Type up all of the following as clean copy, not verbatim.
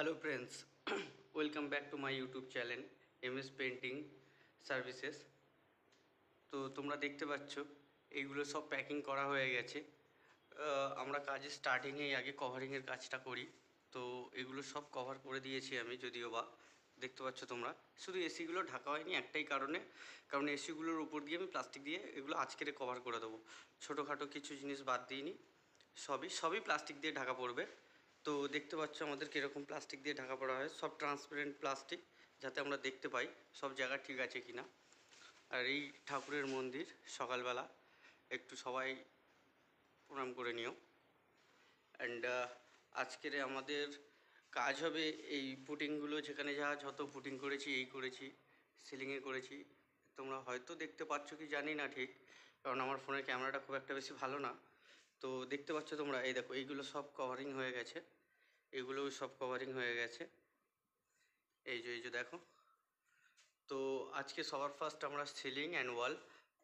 Hello friends, welcome back to my YouTube channel MS painting services. তো তোমরা দেখতে পাচ্ছ এইগুলো সব প্যাকিং করা হয়ে গেছে। আমরা কাজের স্টার্টিংয়েই আগে কভারিংয়ের কাজটা করি। তো এগুলো সব কভার করে দিয়েছি আমি, যদিও বা দেখতে পাচ্ছ তোমরা। শুধু এসিগুলো ঢাকা হয়নি একটাই কারণ এসিগুলোর উপর দিয়ে আমি প্লাস্টিক দিয়ে এগুলো আজকের কভার করে দেবো। ছোটোখাটো কিছু জিনিস বাদ দিইনি, সবই প্লাস্টিক দিয়ে ঢাকা পড়বে। তো দেখতে পাচ্ছ আমাদের কীরকম প্লাস্টিক দিয়ে ঢাকা পড়া হয়, সব ট্রান্সপারেন্ট প্লাস্টিক, যাতে আমরা দেখতে পাই সব জায়গা ঠিক আছে কি না। আর এই ঠাকুরের মন্দির, সকালবেলা একটু সবাই প্রণাম করে নিও। অ্যান্ড আজকের আমাদের কাজ হবে এই পুটিংগুলো, যেখানে যত পুটিং করেছি, করেছি সিলিংয়ে করেছি। তোমরা হয়তো দেখতে পাচ্ছ কি জানি না ঠিক, কারণ আমার ফোনের ক্যামেরাটা খুব একটা বেশি ভালো না। তো দেখতে পাচ্ছ তোমরা, এই দেখো এইগুলো সব কভারিং হয়ে গেছে, এগুলোও সব কভারিং হয়ে গেছে। এই যে দেখো। তো আজকে সবার ফার্স্ট আমরা সিলিং অ্যান্ড ওয়াল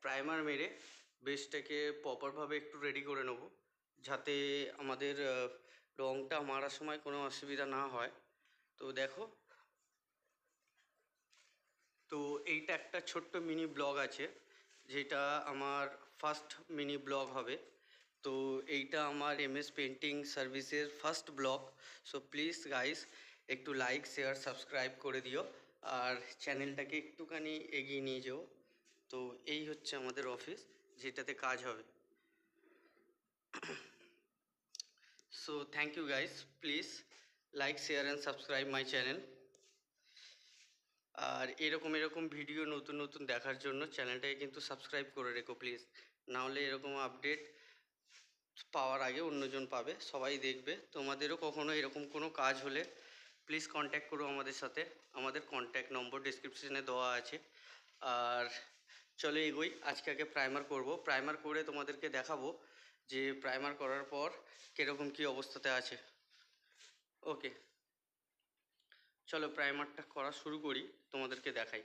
প্রাইমার মেরে বেসটাকে প্রপারভাবে একটু রেডি করে নেব, যাতে আমাদের রঙটা মারার সময় কোনো অসুবিধা না হয়। তো দেখো, তো এইটা একটা ছোট্ট মিনি ব্লগ আছে, যেটা আমার ফার্স্ট মিনি ব্লগ হবে। তো এইটা আমার এমএস পেন্টিং সার্ভিসের first blog. So please guys, একটু লাইক, শেয়ার, সাবস্ক্রাইব করে দিও, আর চ্যানেলটাকে একটুখানি এগিয়ে নিয়ে যাও। তো এই হচ্ছে আমাদের অফিস, যেটাতে কাজ হবে। So thank you guys, please like, share and subscribe my channel. আর এরকম ভিডিও নতুন নতুন দেখার জন্য চ্যানেলটাকে কিন্তু সাবস্ক্রাইব করে রেখো প্লিজ, নাহলে এরকম আপডেট পাওয়ার আগে অন্যজন পাবে, সবাই দেখবে। তোমাদেরও কখনো এরকম কোনো কাজ হলে প্লিজ কন্ট্যাক্ট করো আমাদের সাথে, আমাদের কন্ট্যাক্ট নম্বর ডিসক্রিপশনে দেওয়া আছে। আর চলো এগোই, আজকে আগে প্রাইমার করব। প্রাইমার করে তোমাদেরকে দেখাবো যে প্রাইমার করার পর কীরকম কী অবস্থাতে আছে। ওকে, চলো প্রাইমারটা করা শুরু করি, তোমাদেরকে দেখাই।